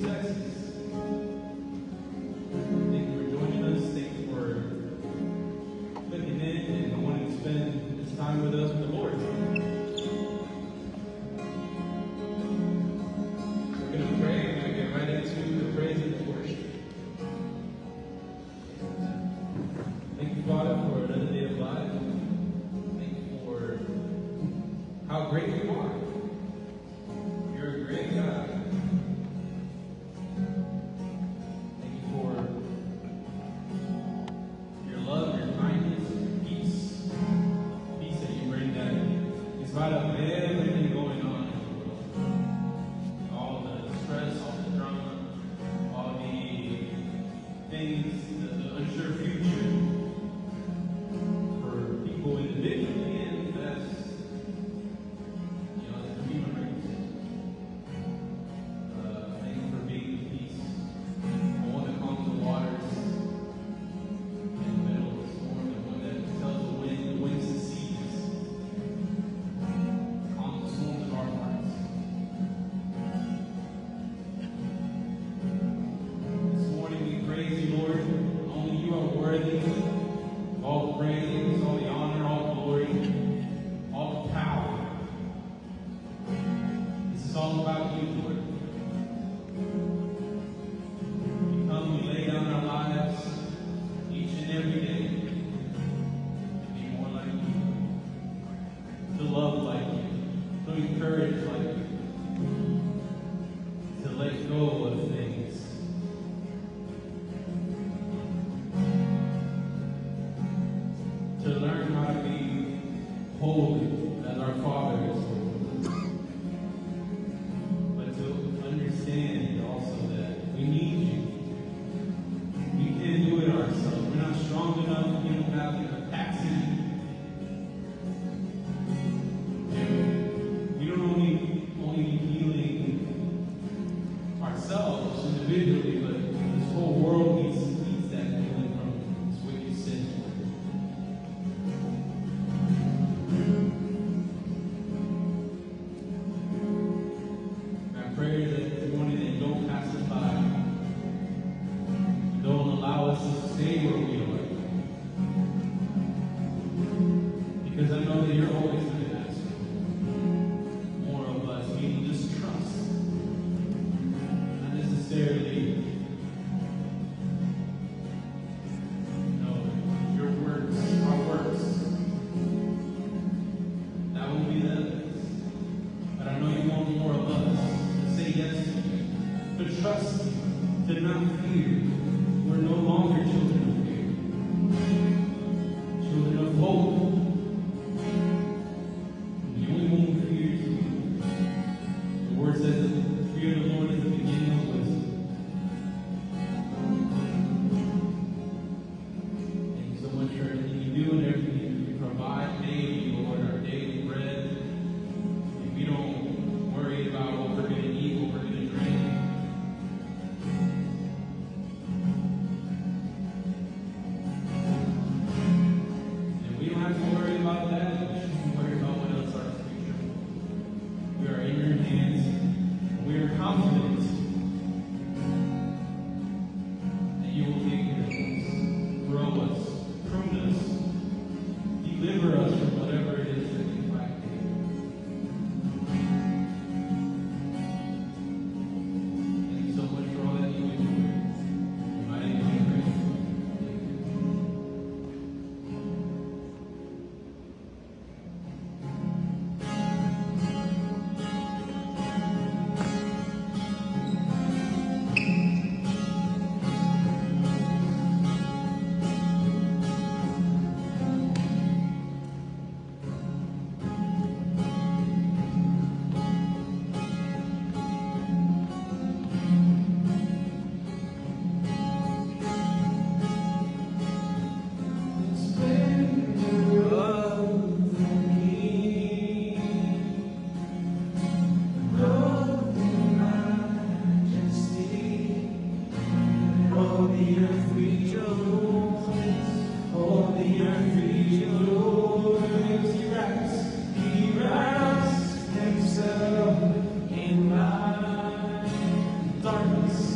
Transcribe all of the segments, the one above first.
Texas. Thank you for joining us. Thank you for clicking in and wanting to spend this time with us with the Lord. We're going to pray. We're going to get right into the praise and the worship. Thank you, Father, for another day of life. Thank you for how great you are. You're a great God. Thank you for your love, your kindness, your peace. Peace that you bring that in spite of everything going on in the world. All the stress, all the drama, all the things, the unsure future for people individually and as the human race. Thank you for being the peace. The one that calms the waters in the middle of the storm, the one that tells the winds and seas, calms the storms of our hearts. This morning we praise you, Lord. Only you are worthy of all the praise, all the honor, all the glory, all the power. This is all about you, Lord. We come, we lay down our lives each and every day to be more like you, to love like you, to encourage like you, to let go of things. To learn how to be holy as our Father is holy. But to understand also that we need you. We can't do it ourselves. We're not strong enough. We don't have the capacity. We don't only need healing ourselves individually, but this whole world needs that healing from this wicked sin. I pray that this morning that you don't pass us by. You don't allow us to stay where we are. Because I know that you're always going to ask more of us. We need just trust. Not necessarily, your works, our works. That will be the evidence. But I know you want more of us to say yes to you, to trust you, to not fear. We're no longer children of fear, children of hope. The only one who fears you. The word says that the fear of the Lord is the beginning of wisdom. Thank you so much for everything you do and everything you provide daily, Lord, our daily bread. If we don't worry about what we're going to eat, what we're going to drink. And we don't have to worry about that. We shouldn't worry about what else our future. We are in your hands. And we are confident that you will take care of us, grow us, prune us, deliver us from whatever it is that we fight. Thank you so much for all that you do. In my name, I pray. darkness.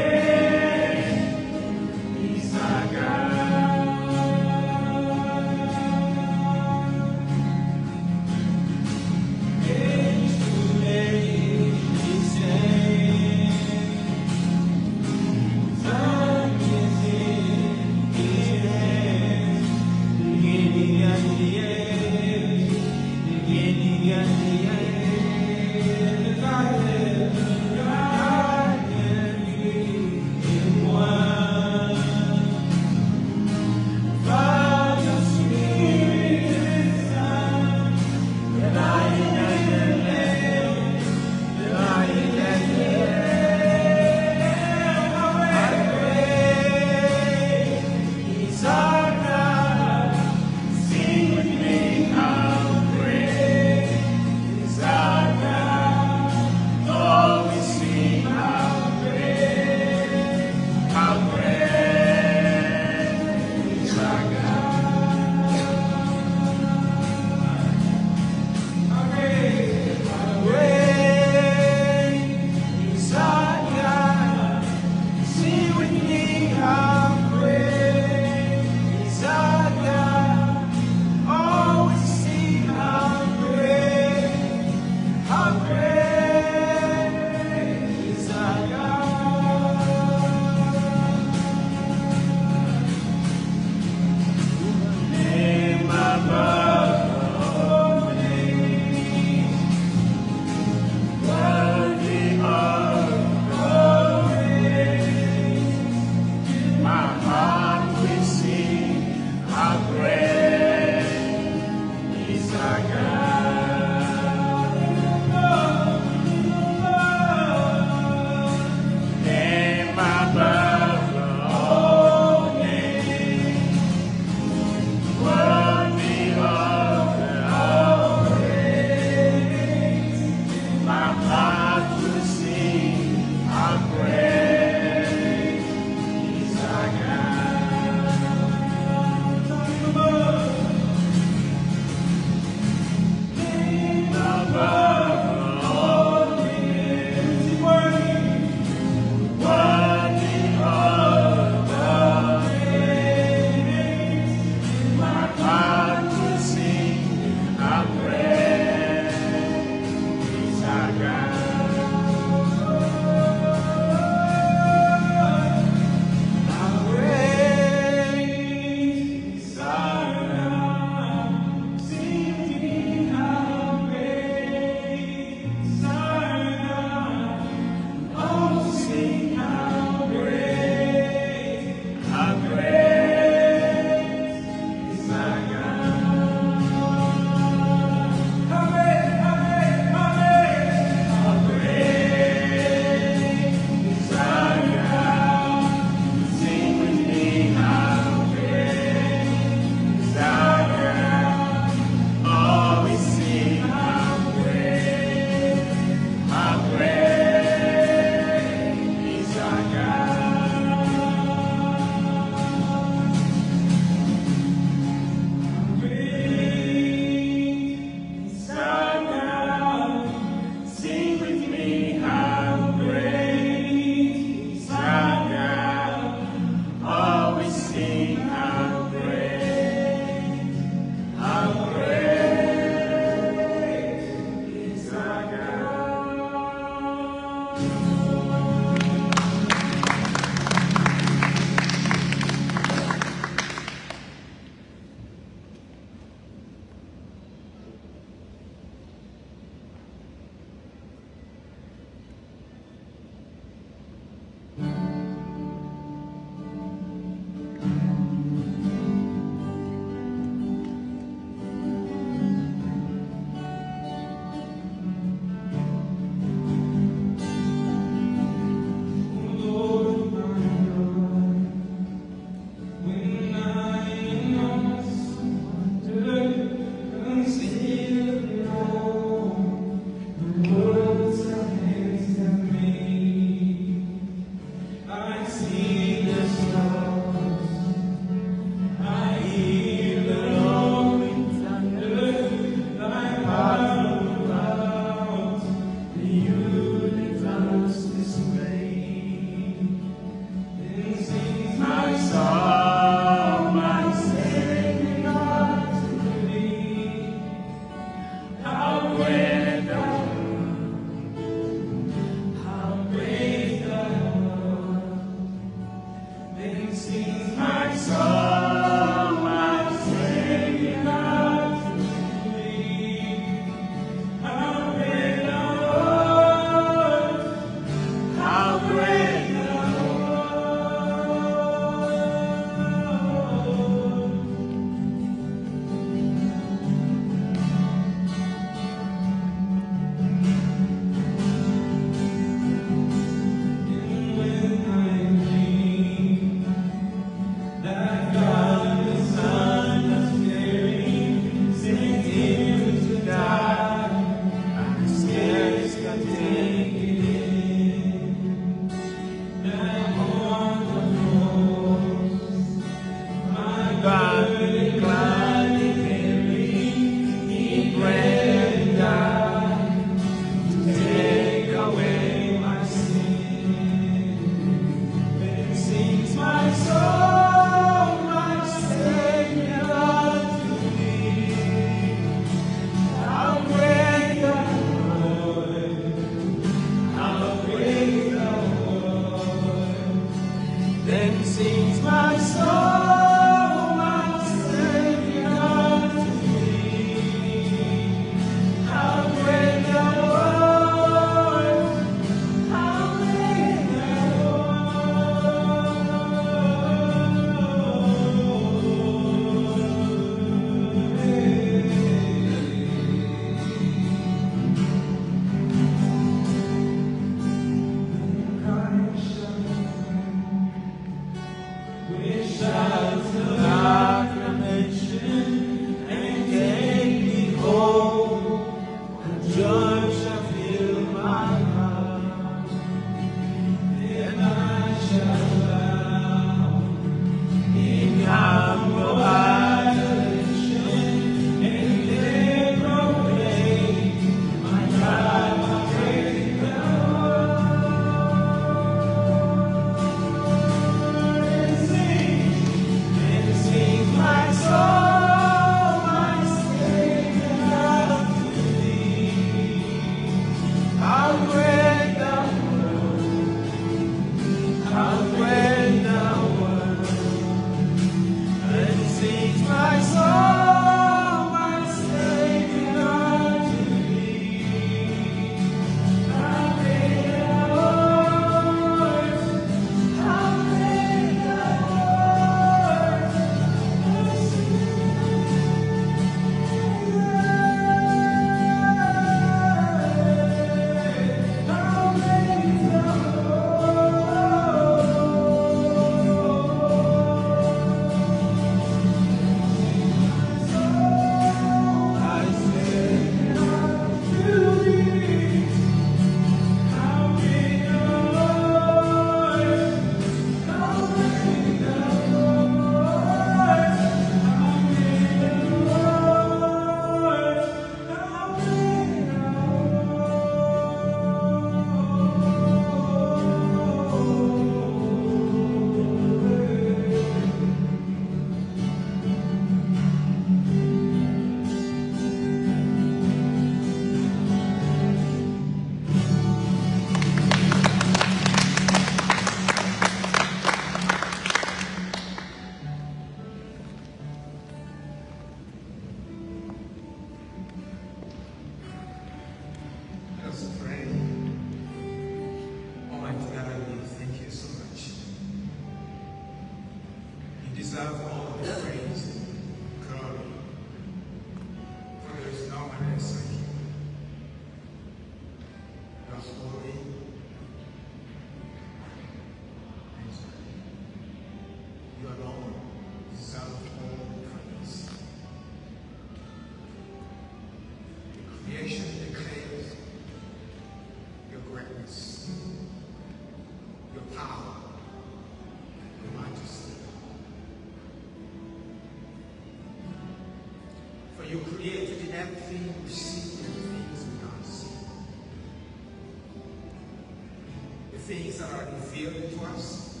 things that are revealed to us,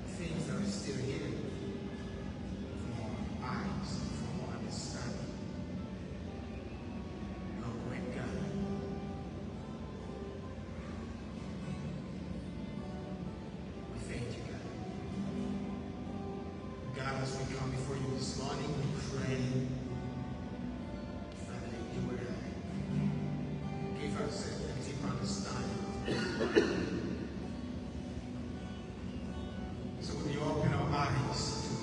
things that are still hidden from our eyes, from our understanding. You are great God. We thank you, God. God, as we come before you this morning, we pray that you will give us a deep understanding. So will you open our eyes to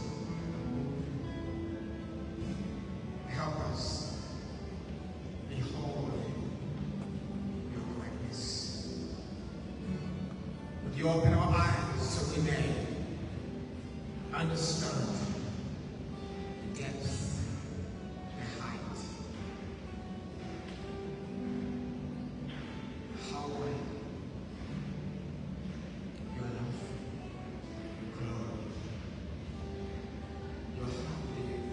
help us behold your greatness? Would you open our eyes so we may understand the depth, the height, how wide your love, your glory, your heart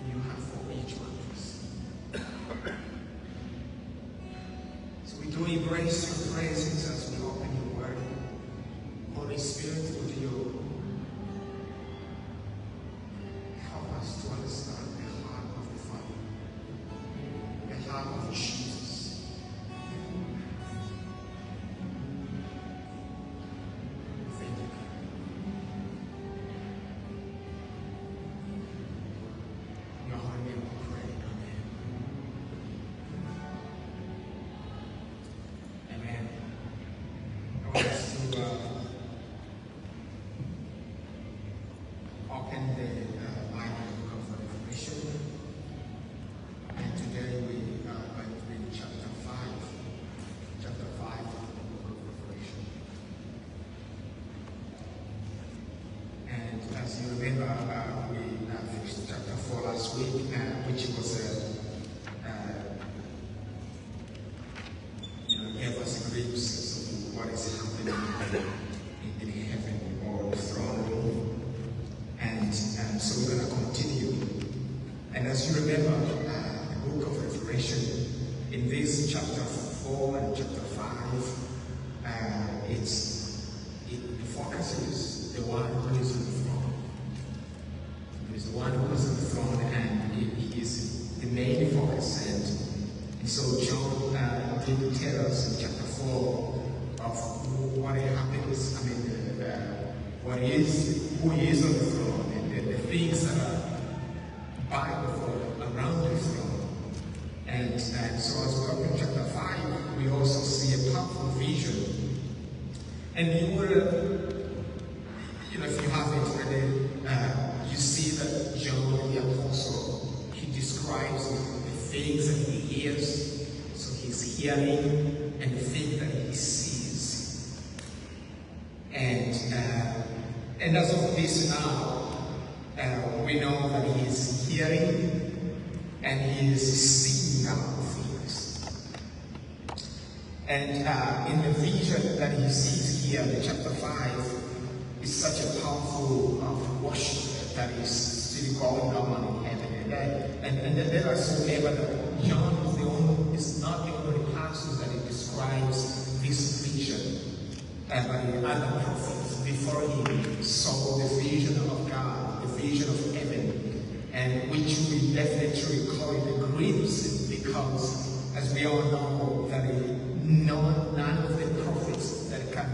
you have for each one of us. So we do embrace your presence as we open your word. Holy Spirit, would you help us to understand the heart of the Father, the heart of Jesus. Thank you. In your holy name we pray. Amen. Amen. I want us to open the Bible book of Revelation. And today we are going to read chapter 5. Chapter 5 of the book of Revelation. And as you remember, we finished chapter 4 last week, which was gave us a glimpse of what is happening in heaven or the throne room. And so we're going to continue. And as you remember, the book of Revelation, in this chapter 4 and chapter 5, it focuses the one who is on the throne. There is the one who is on the throne, and he is the main focus. And so John did tell us in chapter 4 of what happens, what he is, who he is on the throne, and the things that are by the throne, around the throne. And so as we open chapter 5, we also see a powerful vision. And you will, if you haven't read it, you see that John the Apostle, he describes the things that he hears. So he's hearing and the things that he sees. And as of this now, we know that he is hearing and he is seeing now things. And in the vision that he sees here in chapter 5, is such a powerful worship that is still going on in heaven. And let us remember that John is not the only person that he describes this vision, but the other prophets before him saw the vision of God, the vision of heaven, and which we definitely call it a glimpse, because as we all know that none of the prophets that can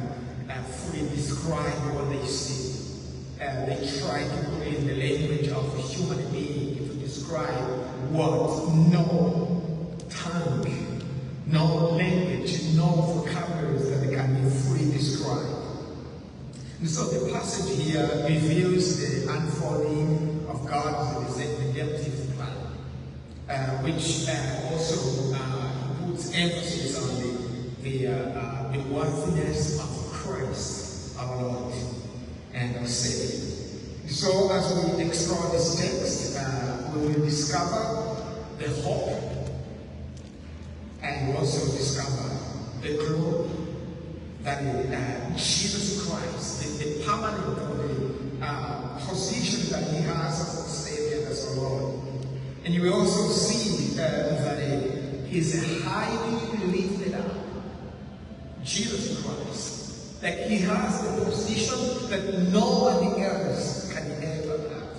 fully describe what they see. They try to put in the language of a human being to describe what no tongue, no language, no vocabularies that can be fully described. And so the passage here reveals the unfolding of God's redemptive plan, which also puts emphasis on the worthiness of Christ, our Lord and our Savior. So as we explore this text, we will discover the hope, and we also discover the glory that Jesus Christ, the permanent position that he has as a Savior, as a Lord. And you will also see that he is highly lifted up. Jesus Christ Like he has the position that no one else can ever have.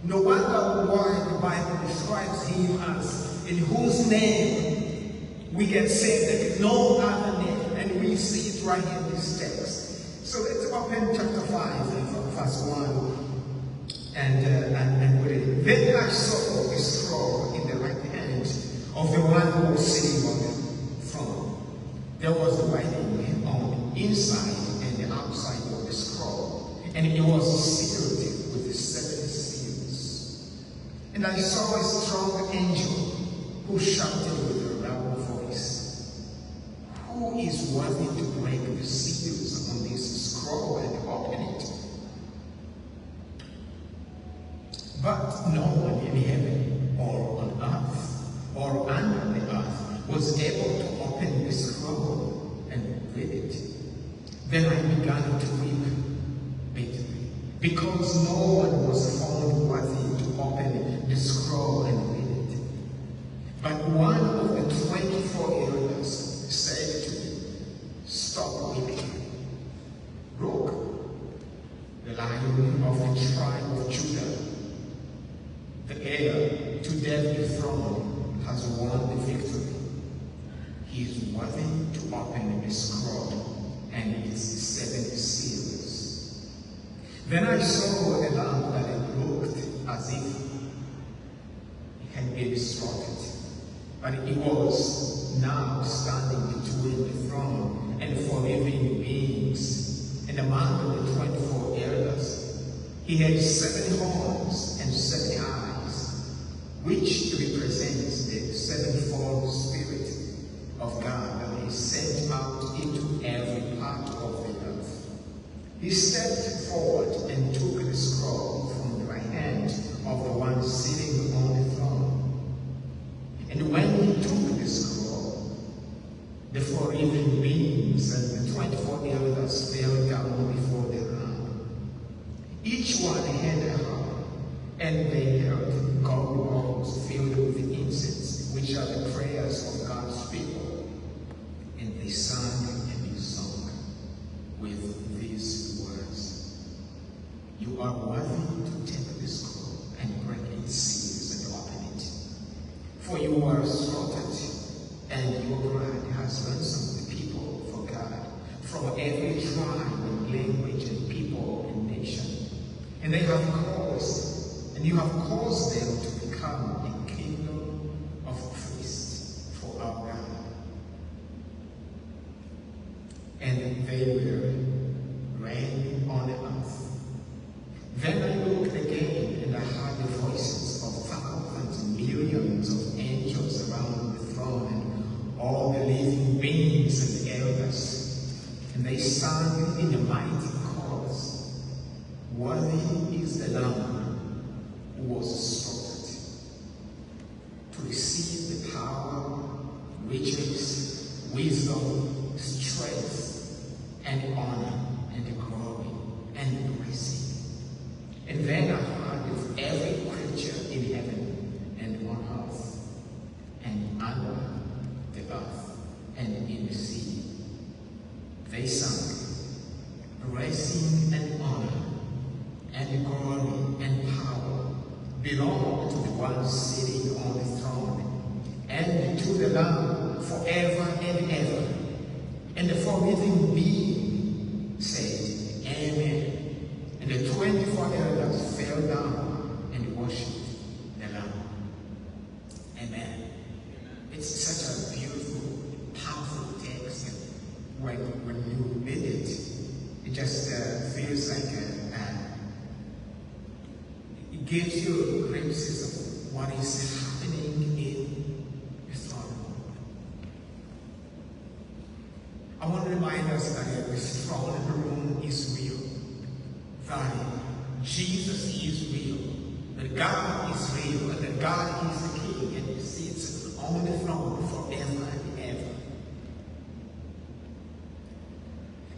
No wonder why the Bible describes him as in whose name we get saved, like no other name. And we see it right here in this text. So let's open chapter 5 from verse 1 and read it. Then I saw a scroll in the right hand of the one who was sitting on the throne. There was writing on the inside and the outside of the scroll, and it was sealed with the 7 seals. And I saw a strong angel who shouted with a loud voice, "Who is worthy to break the seals on this scroll and open it?" But no one in heaven or on earth or under the earth was able to open the scroll and read it. Then I began to weep bitterly, because no one was found worthy to open the scroll and read it. But one of the 24 elders said to me, "Stop weeping. Look, the Lion of the tribe of Judah, the heir to David's throne, has won the victory. He is worthy to open the scroll and its 7 seals." Then I saw a lamb that it looked as if it had been slaughtered, but it was now standing between the throne and the 4 living beings, and among the 24 elders. He had 7 horns and 7 eyes, which represents the 7-fold Spirit of God that is sent out into every part of the earth. He stepped forward and took the scroll from the right hand of the one sitting on the throne. And when he took the scroll, the 4 living beings and the 24 elders fell down before the Lamb. Each one had a harp, and they held gold bowls filled with incense, which are the prayers of God's people. And they sang a song with these words: "You are worthy to take the scroll and break its seals and open it. For you were slaughtered, and your blood has ransomed the people for God from every tribe and language and people and nation. And they have caused, and you have caused them to become a kingdom of priests for our God. And they will reign on the earth." Then I looked again, and I heard the voices of thousands and millions of angels around the throne, and all the living beings and elders. And they sang in a mighty chorus, "Worthy is the Lamb who was slaughtered to receive the power, riches, wisdom, strength, and honor, and glory, and blessing." And then I heard of every creature in heaven and on earth, and under the earth, and in the sea. They sang, "Blessing and honor, and glory, and power belong to the one sitting on the throne, and to the Lamb forever and ever." And the 4 living beings said, "Amen." And the 24 elders fell down and worshipped the Lamb. Amen. It's such a beautiful, powerful text. And when you read it, it just feels like it gives you glimpses of what is happening in the throne room. I want to remind us that this throne room is real. That Jesus is real, that God is real, and that God is the King, and He sits on the throne forever and ever.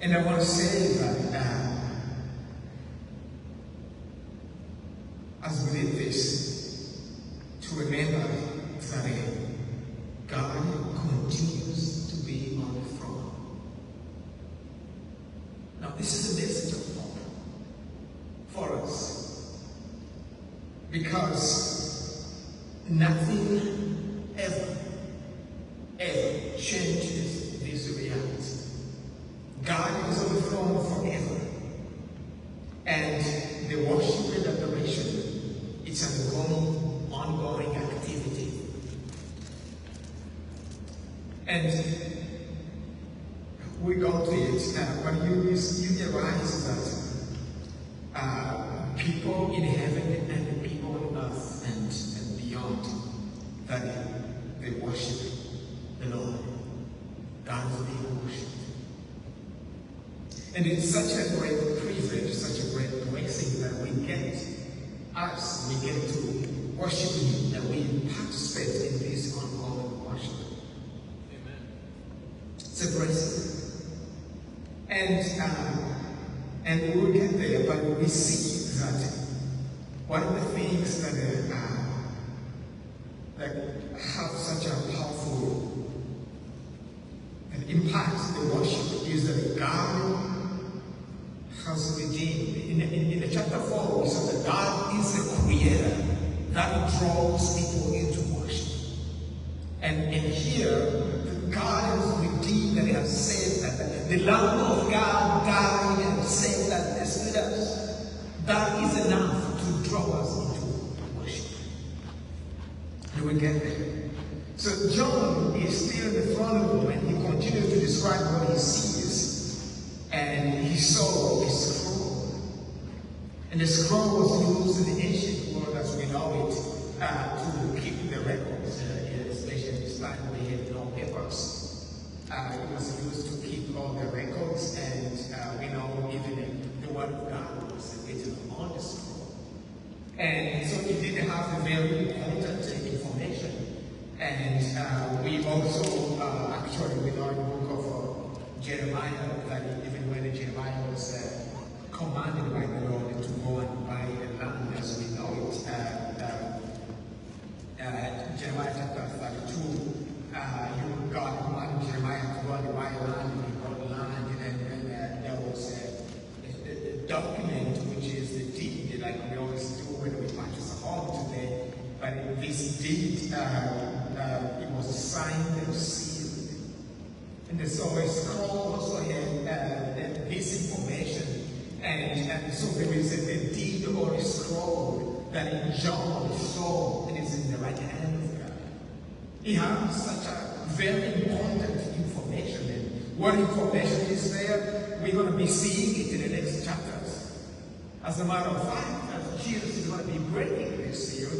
And I want to say that as we read this, to remember that God continues to be on the throne. this is a message of hope for us. Because nothing ever changes this reality. God is on the throne forever. And the worship and adoration, it's an ongoing activity. And we go to it but you realize that people in heaven and the people on earth and beyond, that they worship the Lord. God is being worshipped. And it's such a great privilege, such a great blessing that we get to worship Him, and we participate in this ongoing worship. Amen. It's a blessing. And we'll get there, but we see that one of the things that have such a powerful impact the worship is that God has redeemed. In the chapter 4, we saw that God is the creator that draws people into worship. And here, God has redeemed and He has saved that the Lamb of God died and saved us with us. That is enough to draw us into worship. And we get there. So John is still in the throne room and he continues to describe what he sees. And he saw a scroll. And the scroll was used in the ancient world as we know it to keep the records, especially this time we had no papers. It was used to keep all the records, and we know even the word of God was written on the scroll. And so it did have a very important information. And we also, actually, we know in the book of Jeremiah, that even when Jeremiah was commanded by the Lord to go and buy the land as we know it, Jeremiah chapter 32, God commanded Jeremiah to go and buy land, and he bought land, and there was a document which is the deed, like we always do when we purchase a home today. But this deed, it was signed and sealed. And so a scroll also had this information. And so there is a deed or a scroll that John saw, and is in the right hand of God. He has such a very important information. And what information is there? We're going to be seeing it in the next chapters. As a matter of fact, as Jesus is going to be breaking this seal,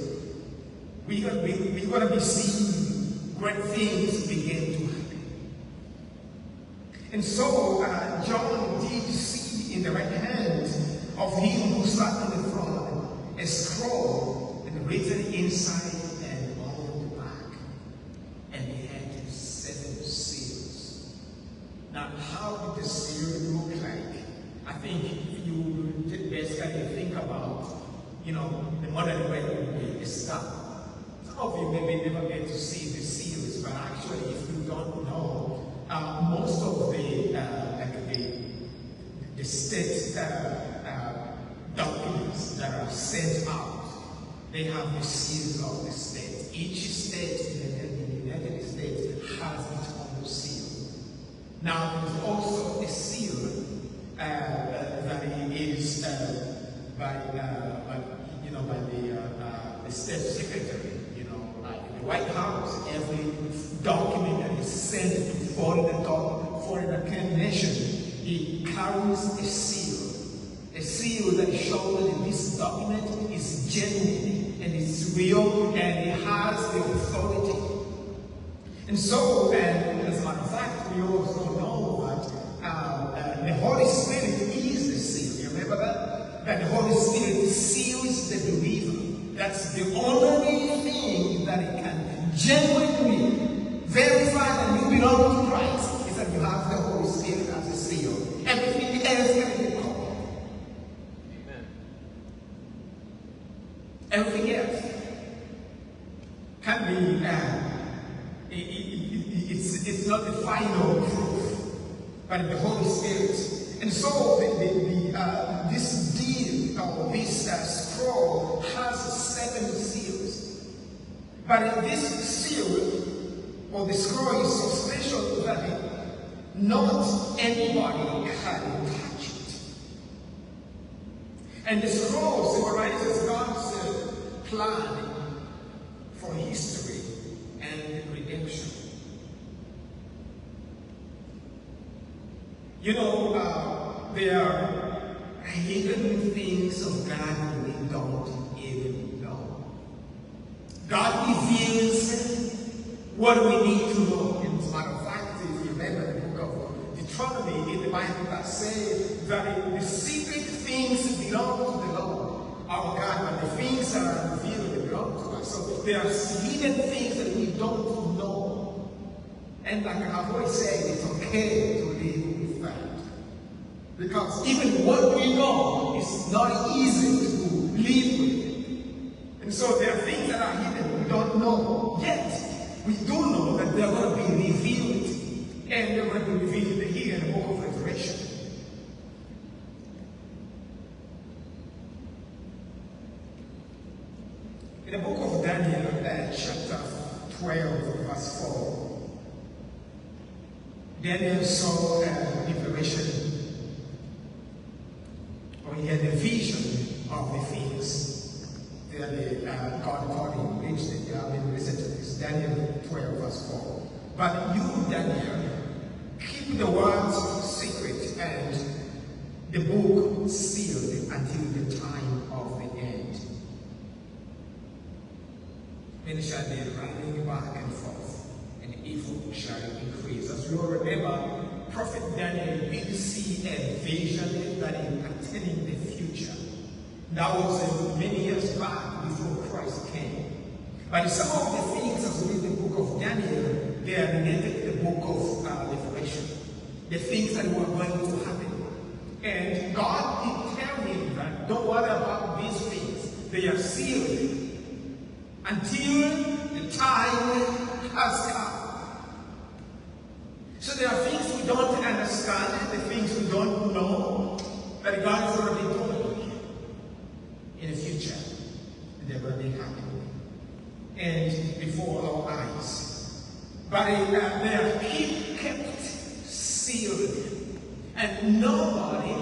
we're going to be seeing great things begin to happen. And so John did see in the right hand of him who sat on the throne a scroll and written inside and on the back, and it had 7 seals. Now, how did the seal look like? I think if you basically think about, the modern way we start. Some of you maybe never get to see the seals, but actually, if you don't know, most of the state documents that are sent out, they have the seals of the state. Each state in the United States has its own seal. Now, there's also a seal that is by the state secretary. The White House, every document that is sent to foreign nation, it carries a seal that shows that this document is genuine and it's real and it has the authority. And so, as a matter of fact, we also know that the Holy Spirit is the seal. You remember that? That the Holy Spirit seals the believer. That's the only thing that it can genuinely verify that you belong to Christ, is that you have the Holy Spirit as a seal. Everything else can be called. Amen. Everything else can be, it's not the final proof, but the Holy Spirit. And so But this seal or the scroll is so special that not anybody can touch it. And the scroll symbolizes God's plan for history and redemption. You know, there are hidden things of God we don't even know. God reveals what we need to know. As a matter of fact, if you remember the book of Deuteronomy in the Bible that says that the secret things belong to the Lord, our God, but the things that are revealed belong to us. So there are hidden things that we don't know. And like I've always said, it's okay to live with that. Because even what we know is not easy to live with. And so there are things that are hidden we don't know. Yet, we do know that they're going to be revealed. And they're going to be revealed here in the book of Revelation. In the book of Daniel, chapter 12, verse 4, Daniel saw information, or he had a vision of the things that God called him. Listen to this, Daniel 12, verse 4. But you, Daniel, keep the words secret and the book sealed until the time of the end. Many shall be running back and forth, and evil shall increase. As you all remember, Prophet Daniel did see a vision that is pertaining the future. That was many years back before Christ came. But some of the things as we read the book of Daniel, they are related to the book of Revelation. The things that were going to happen. And God did tell him that don't worry about these things. They are sealed until the time has come. So there are things we don't understand, the things we don't know, that God has already told you in the future. And they're going to be happening. And before our eyes. But they are kept sealed. And nobody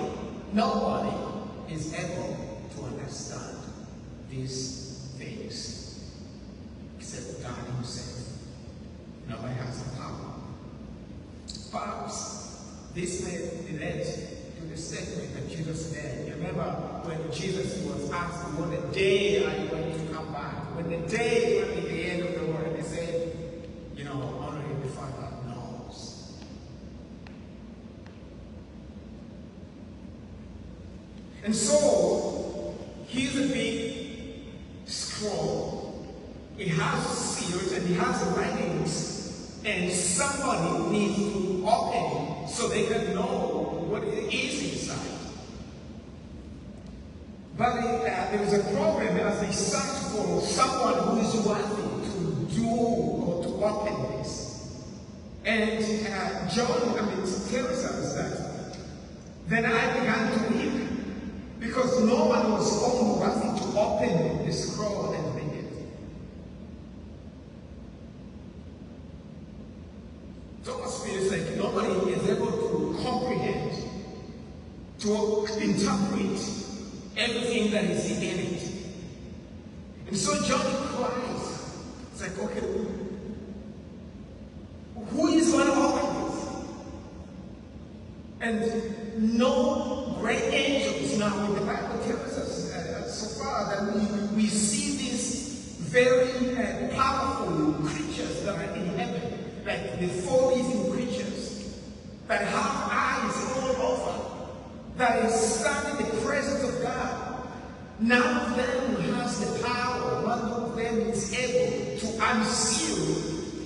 is able to understand these things except God himself. Nobody has the power. Perhaps this may lead to the statement that Jesus made. You remember when Jesus was asked, "What the day are you going to come back?" When the day will be the end of the world, he said, only the Father knows. And so, here's a big scroll. It has seals and it has writings, and somebody needs to open it so they can know what it is inside. But there is a problem as they search for someone who is worthy to do or to open this. And John tells us that then I began to weep because no one was found worthy to open the scroll and read it. Thomas feels like nobody is able to comprehend, to interpret everything that is in it. And so John cries. It's like, okay, who is going to open this? And no great angels now in the Bible tells us so far that we see these very powerful creatures that are in heaven, like the four living creatures that have eyes all over, that is stand in the presence of God. None of them has the power. None of them is able to unseal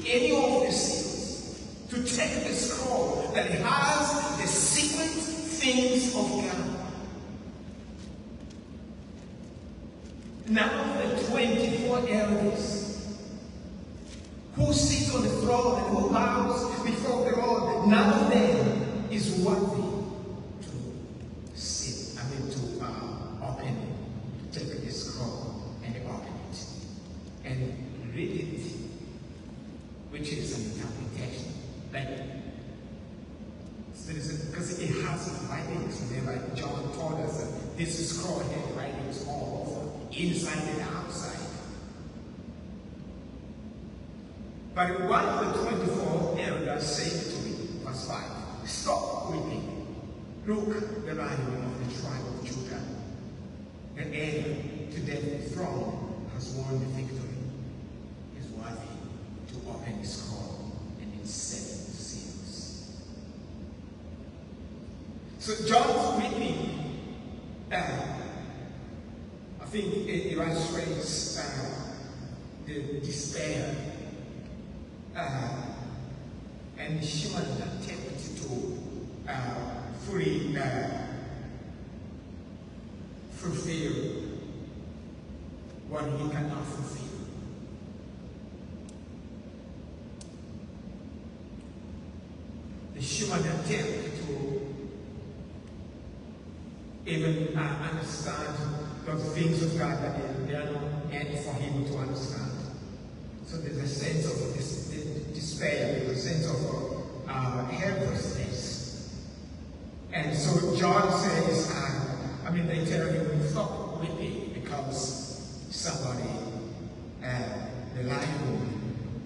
any of the seals, to take the scroll that has the secret things of God. None of the 24 elders who sit on the throne and who bows before the Lord, none of them is worthy open it, take the scroll and open it, and read it this scroll had writings all over, inside and outside. But one of the 24 elders said to me, verse 5, "Stop weeping. Look, the Lion of the tribe of Judah, the heir to David's throne, has won the victory. He is worthy to open his scroll and its 7 seals." So John's weeping, I think it illustrates the despair and the human attempt to fully fulfill what he cannot fulfill. The human attempt to even understand those things of God that they are not meant for him to understand. So there's a sense of despair, there's a sense of helplessness. And so John says, they tell him, "Stop weeping because somebody, the Lion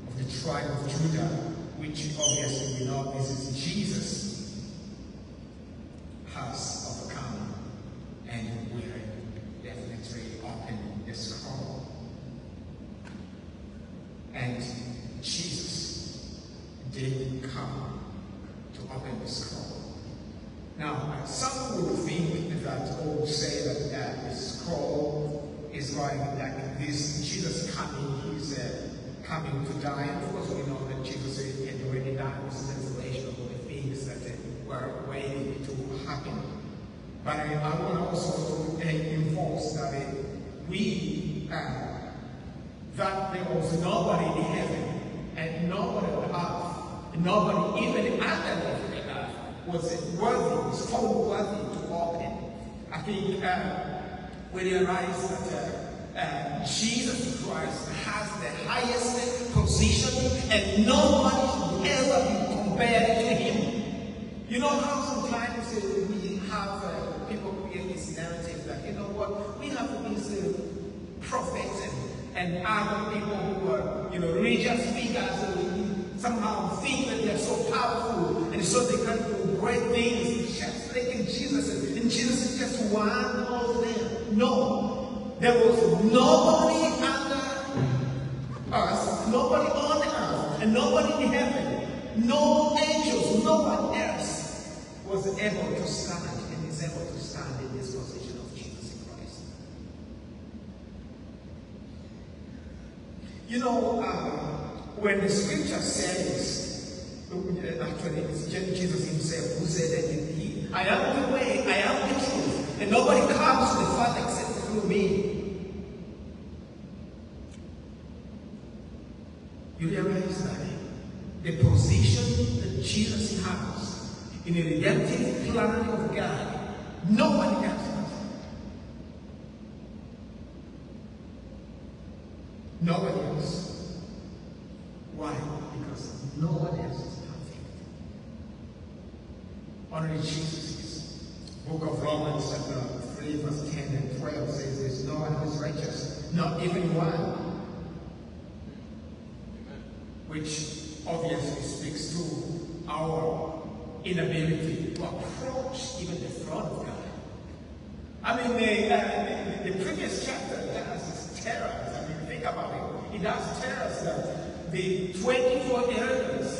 of the tribe of Judah," which obviously we know this is Jesus, has overcome and will definitely open the scroll. And Jesus did come to open the scroll. Now, some would think that, or say that the scroll is going like this: Jesus coming, he's coming to die. Of course, we know that Jesus had already died. This is a revelation of the things that were waiting to happen. But I want also to enforce that that there was nobody in heaven and nobody on earth, and nobody even under the earth was found worthy to open. I think we realize that Jesus Christ has the highest position and nobody should ever be compared to him. You know how sometimes we have people create this narrative that, you know what, we have these prophets and other people who are, religious figures who somehow think that they are so powerful and so they can do great things, just like in Jesus, and Jesus is just one of them. No, there was nobody under us, nobody on earth, and nobody in heaven, no angels, no one else was able to stand and is able to stand in this position of Jesus Christ. When the scripture says, actually it's Jesus himself who said that I am the way, I am the truth, and nobody comes to the Father except through me. You realize that the position that Jesus has in the redemptive plan of God, nobody else has. Nobody else. Why? Because no one else is perfect. Only Jesus is. Book of Romans chapter 3 verse 10 and 12 says there's no one who is righteous, not even one. Which obviously speaks to our inability to approach even the throne of God. The previous chapter does tell us, think about it. It does tell us that the 24 elders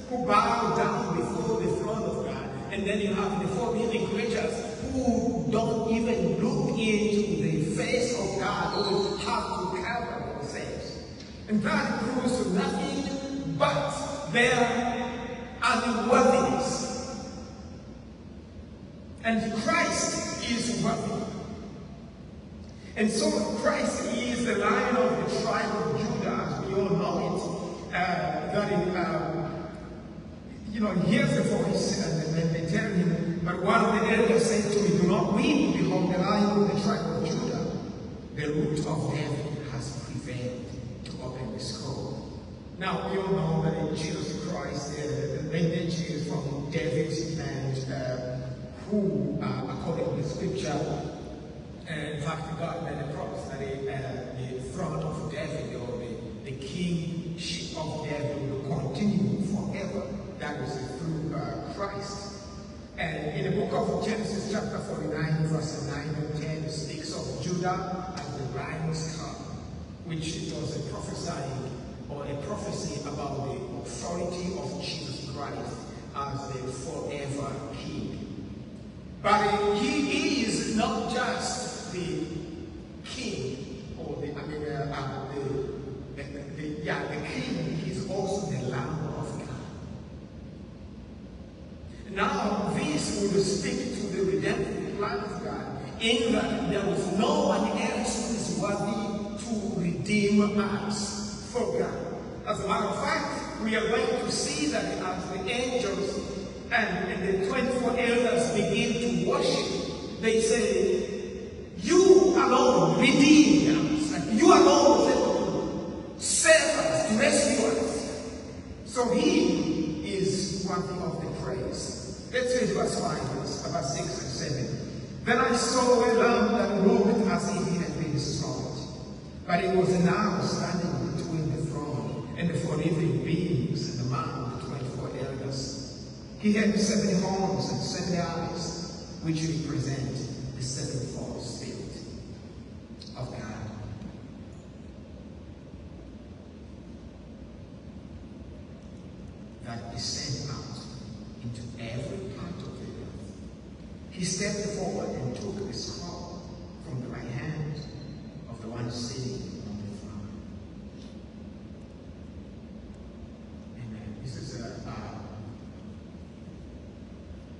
who bow down before the throne of God, and then you have the 4 living creatures who don't even look into the face of God, who have to cover themselves. And that proves to nothing but their unworthiness. And Christ is worthy. And so Christ is the Lion of the tribe of Judah, as we all know it. He hears the voice, and then they tell him, but one of the elders said to him, "Do not weep, behold, the Lion of the tribe of Judah, the Root of David, has prevailed to open the scroll." Now, we all know that Jesus Christ, the lineage is from David, and who, according to the scripture, forgotten that the prophets that the throne of David or the kingship of David will continue forever. That is through Christ. And in the book of Genesis chapter 49, verse 9 and 10, it speaks of Judah as the lion's cub, which was a prophesying or a prophecy about the authority of Jesus Christ as the forever king. But he is not just the king or the king. He's also the Lamb of God. Now this would speak to the redemptive plan of God, in that there was no one else who is worthy to redeem us for God. As a matter of fact, we are going to see that as the angels and the 24 elders begin to worship, they say, "You alone redeemed us. Like, you alone was able to save us, to rescue us." So he is worthy of the praise. Let's read verse 5, verse 6 and 7. "Then I saw a lamb that walked as if he had been slaughtered, but it was now standing between the throne and the 4 living beings and among the 24 elders. He had 7 horns and 7 eyes, which represent the 7-fold Spirit of God. That is sent out into every part of the earth. He stepped forward and took the scroll from the right hand of the one sitting on the throne." Amen. This is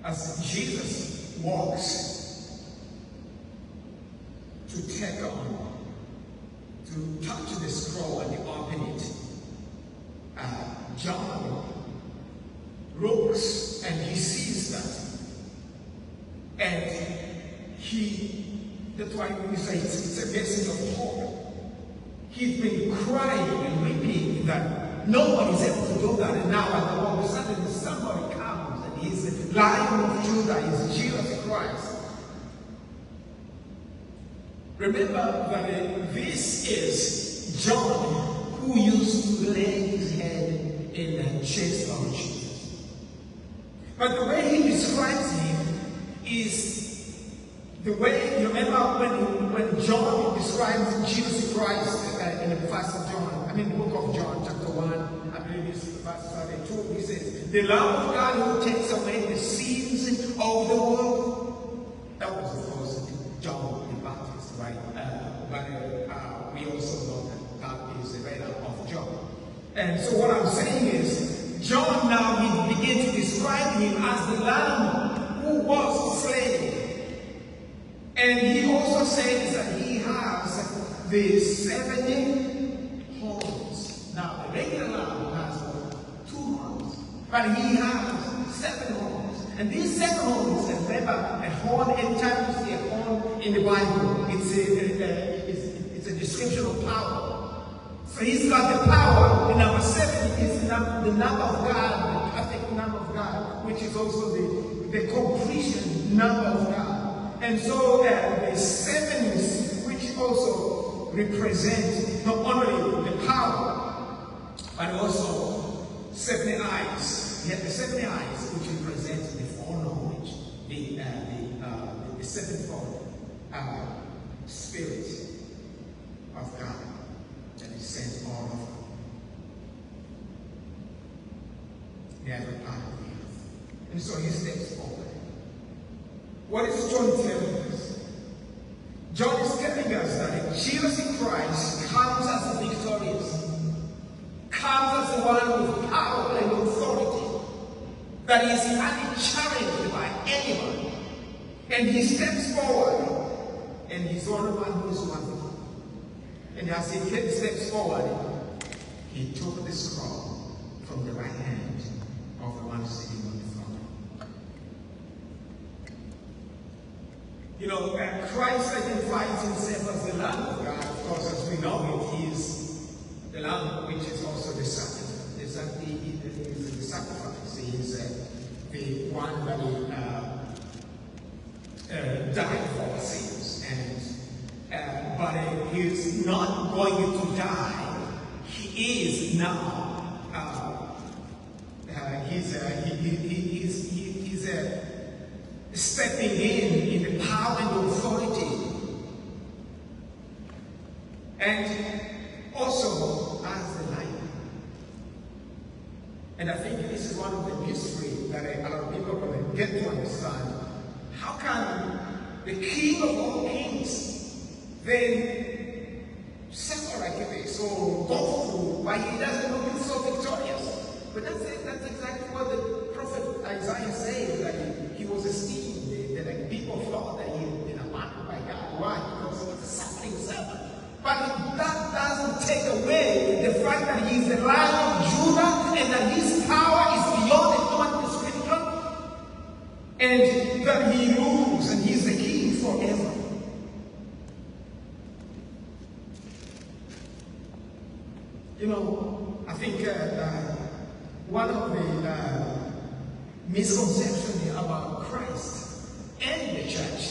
as Jesus walks to take on, to touch the scroll and open it, John looks and he sees that. And that's why we say it's a message of hope. He's been crying and weeping that no one is able to do that. And now all of a sudden somebody comes and he's the Lion of Judah, is Jesus Christ. Remember that this is John, who used to lay his head in the chest of Jesus. But the way he describes him is the way, you remember when John describes Jesus Christ in the first of John, the book of John, chapter 1, I believe it's verse 32, he says, "The Lamb of God who takes away the sins of the world." That was, of course, John the Baptist, right? But we also know that God is the writer of John. And so what I'm saying is, John now he begins to describe him as the Lamb who was slain. And he also says that he has the 7 horns. Now, the regular lamb has 2 horns, but he has 7 horns. And these 7 horns, and remember, a horn, anytime you see a horn in the Bible, it's a description of power. So he's got the power. The number 7 is the number of God, the perfect number of God, which is also the completion number of God. And so the 7 is, which also represents not only the power, but also 7 eyes. He had the 7 eyes, which represents the foreknowledge, the 7-fold Spirit of God that is sent all over every part of the earth. And so he steps forward. What is John telling us? John is telling us that Jesus Christ comes as the victorious, comes as the one with power and authority, that is unchallenged by anyone. And he steps forward, and he's the only one who is wonderful. And as he steps forward, he took the scroll from the right hand of the one sitting on the throne. You know, Christ identifies himself as the Lamb of God. Of course, as we know it, he is the Lamb, which is also the sacrifice. He is the sacrifice. He is the one that died for our sins. And but he's not going to die. He is now. He's stepping in the power and authority. And also as the light. And I think this is one of the mysteries that a lot of people are going to get to understand. How can the King of all kings then suffer like this or go through why he doesn't look so victorious? But that's exactly what the prophet Isaiah says, that he was esteemed, that people thought that he had been abandoned by God. Why? Because he was a suffering servant. But that doesn't take away the fact that he is the Lion of Judah and that his power is beyond the human description, and that he rules and he's the king forever. You know, I think one of the misconceptions about Christ and the church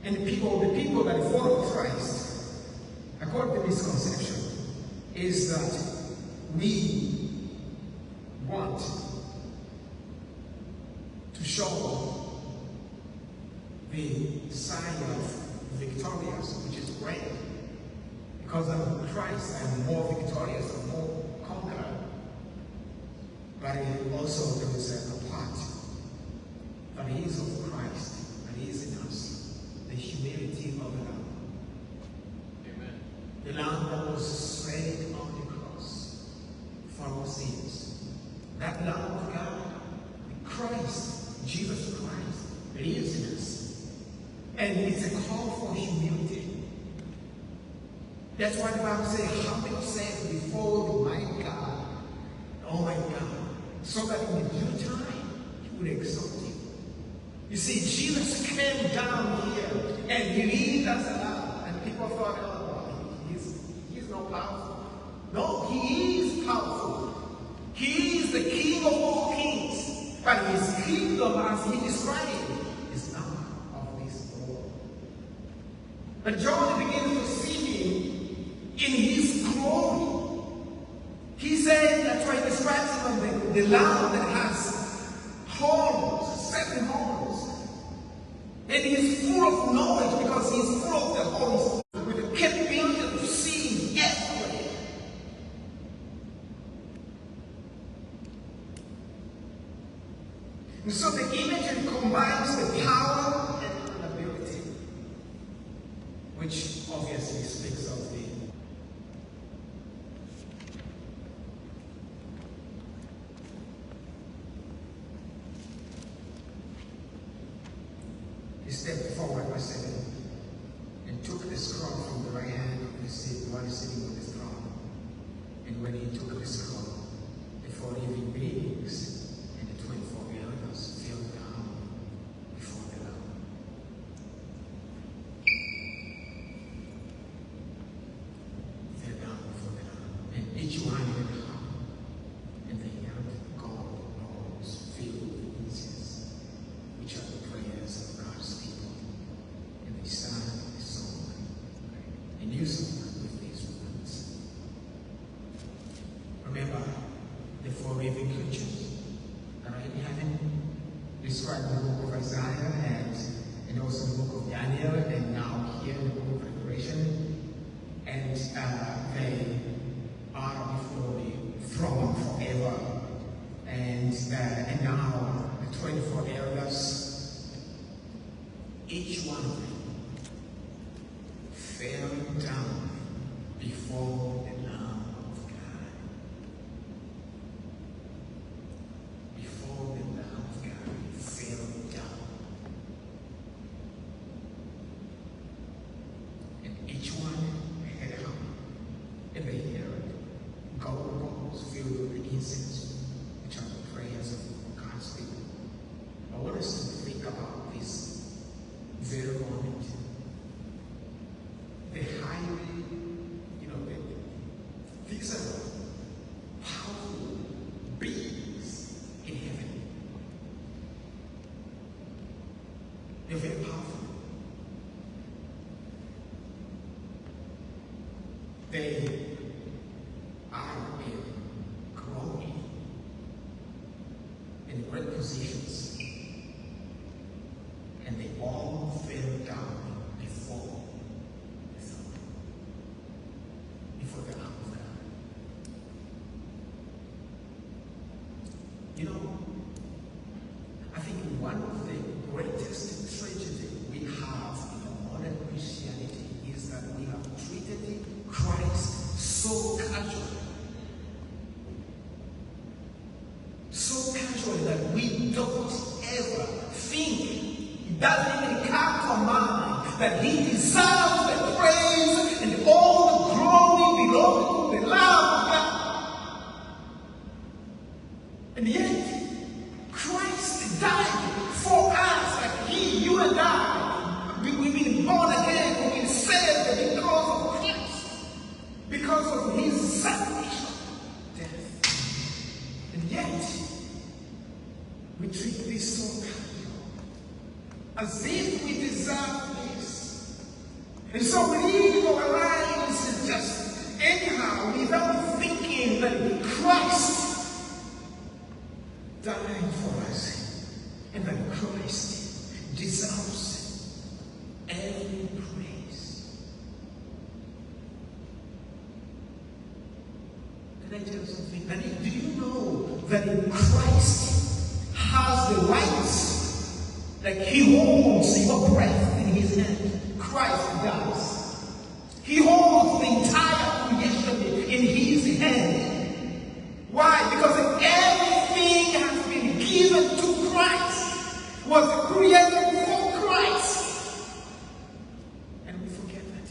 and the people that follow Christ, according to this conception, is that we want to show the sign of victorious, which is great. Because I'm Christ, I'm more victorious, I'm more conqueror. But also there is a part that is of Christ, that is in us, the humility of the Lamb. Amen. The Lamb that was slain on the cross for our sins. That Lamb of God, the Christ, Jesus Christ, lives in us. And it's a call for humility. That's why the Bible says, humble yourself before the mighty God, Almighty God, so that in due time he would exalt you. You see, Jesus came down here and he lived as a lamb, and people thought, oh, he's not powerful. No, he is powerful. He is the King of all kings, but his kingdom, as he described it, is not of this world. But John begins to see him in his glory. He said, that's why he describes him as the lamb that has horns, 7 horns. And he's full of knowledge because he's full of the Holy Spirit, with the capability to see everywhere. And so the imagery combines the power and ability, which obviously speaks of the He stepped forward, verse 7, and took the scroll from the right hand of the seat, while sitting on the throne. And when he took the scroll, the 4 living beings and the 24 elders fell down before the Lamb. Fell down before the Lamb, and each one had a harp, and they held gold bowls filled with incense, which are the prayers of God's people. And they sang a song, a new song with these words. Remember the 4 living creatures that are in heaven, described in the book of Isaiah and also the book of Daniel, and now here in the book of Revelation. And they are before the throne forever. And now the 24 elders, each one of them fell down before the Lamb of God. Before the Lamb of God, fell down. And each one had a harp, and they held gold bowls filled with incense, which are the prayers of God's people. I want us to think about this very moment. The highly, these are powerful beings in heaven. They're very powerful. They are growing in great positions, and they all fell down before the arm of God. You know, I think one of the greatest tragedies we have in modern Christianity is that we have treated Christ so casually. So casually that we don't ever think, it doesn't even come to mind that he deserves the praise and all the glory belongs to the Lamb of God. And yet, Christ died for us, like you and I. We've been born again, we've been saved because of Christ, because of his sacrificial death. And yet, we treat this so casual, as if we deserve this. And so we live our lives just anyhow, without thinking that Christ died for us, and that Christ deserves every praise. Can I tell you something? Do you know that in Christ has the rights, like he holds your breath in his hand? Christ does. He holds the entire creation in his hand. Why? Because everything has been given to Christ, was created for Christ. And we forget that.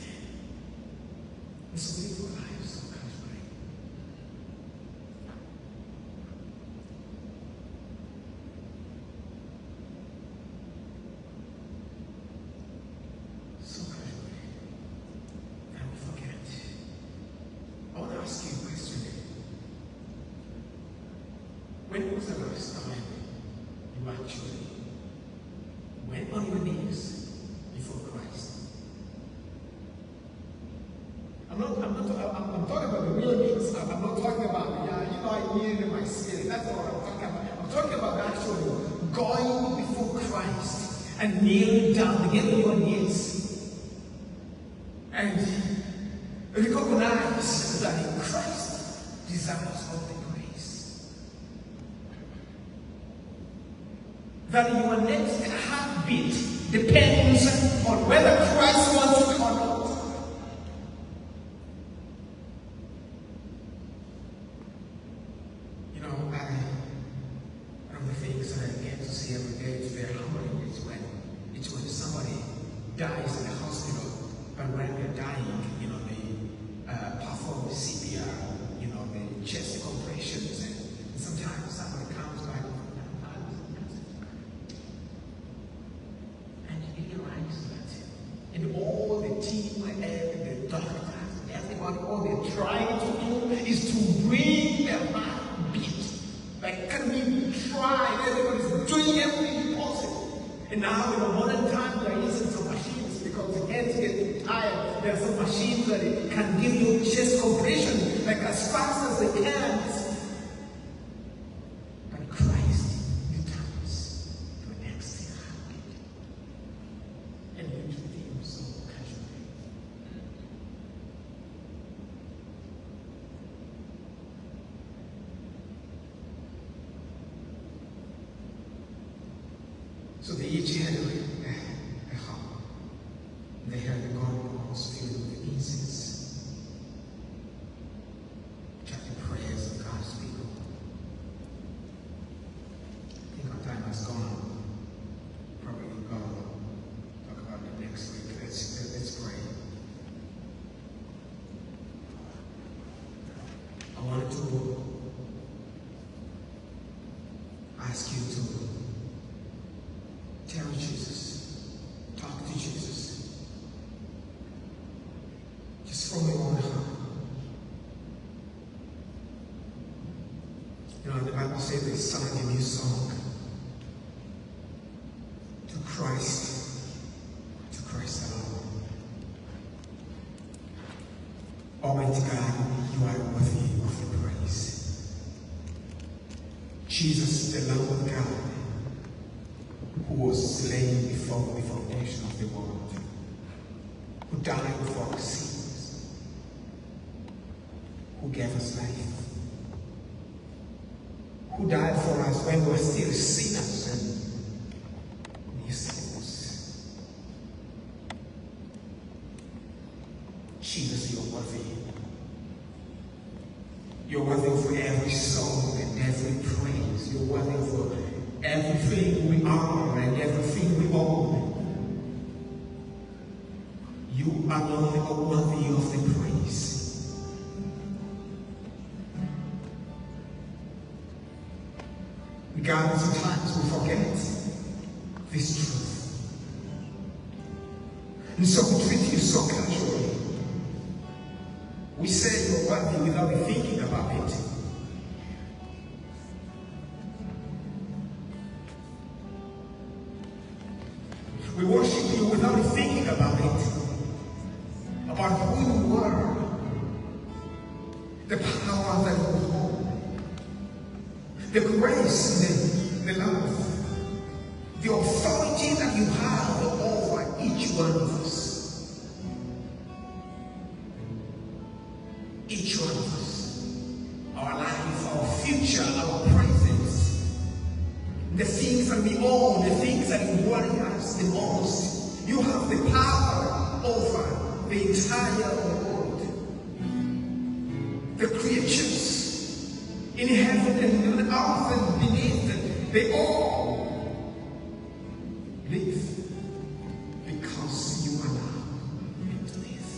And so we live our lives so casually. So casually. And we forget. I want to ask you a question. When was the last time you actually went on your knees before Christ? I'm talking about the real knees. I'm not talking about, I need it in my spirit. That's not what I'm talking about. I'm talking about actually going before Christ and kneeling down, getting on your knees, and recognize that Christ deserves all the praise. That your next heartbeat depends on whether Christ wants it or not. You know, one of the things that I get to see every day, it's very humbling, it's when somebody dies in the hospital, but when they're dying, they perform CPR, the chest compressions, and sometimes somebody comes by and you realize that in all the team and the doctors, everybody, all they're trying to do is to bring their heartbeat. Like, can we try? Everybody's doing everything possible. And now in the modern time, there isn't some machines because the hands get tired. There are some machines that can give you chest compression like as fast as they can. But Christ returns to an next heartbeat. And we treat him so casually. So they each had a harp. They had the golden bowls filled with incense, which are the prayers of God's people. I think our time has gone. Probably God will talk about it next week. Let's pray. I wanted to ask you to tell Jesus, talk to Jesus, just from your own heart. The Bible says they sang a new song to Christ alone. Almighty God, you are worthy of the praise. Jesus, the Lamb of God, who was slain before the foundation of the world, who died for our sins, who gave us life, who died for us when we were still sinners and useless. Jesus, you're worthy. You're worthy of every song and every praise. You're worthy of everything we are and everything we own. You alone are worthy of the praise. God, sometimes we forget this truth. And so we treat you so casually. We say you're worthy without thinking about it. We worship you without thinking about it. About who you were. The power that you hold. The grace and the love, the authority that you have over each one of us. Each one of us. Our life, our future, our present. The things that we own, the things that worry us the most. You have the power over the entire world. The creatures in heaven and on earth and beneath it, they all live because you allow them to live.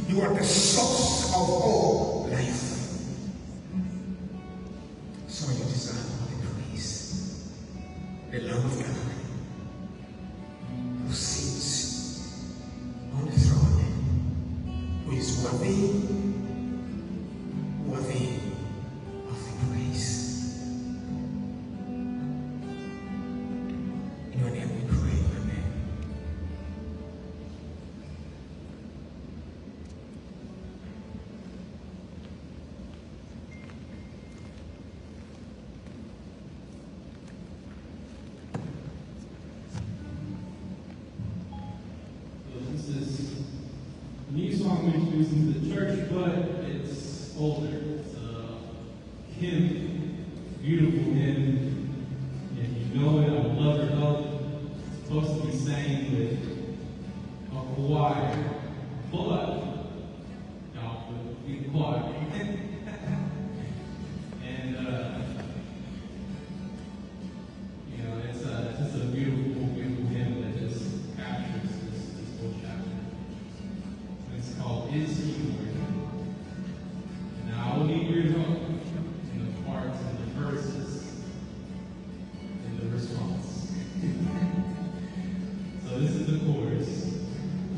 You are the source of all life. So you deserve the praise. The Lamb of God who sits on the throne, who is worthy of the praise. In your name we pray, amen. So this is a new song we're introducing to the church, but it's older. It's a hymn, beautiful hymn. If you know it, I would love your help. It's supposed to be sang with a choir, but y'all would be the choir. And it's just a beautiful, beautiful hymn that just captures this whole chapter. And it's called "Is He Worthy?" Now, I will need your help in the parts and the verses and the response. So this is the chorus.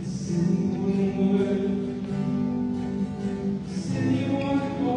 Is anyone worthy? Is anyone worthy?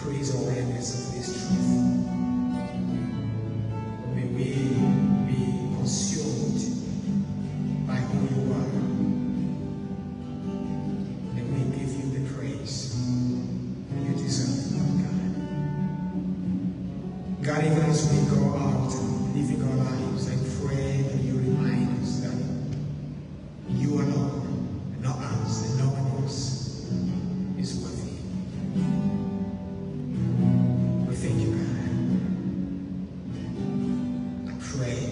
increase awareness of this truth. May we be consumed by who you are. And we give you the praise you deserve, Lord God. God, even as we go out living our lives, I pray that you remind us that you alone, not us, and no one else is worthy. We thank you, God. I pray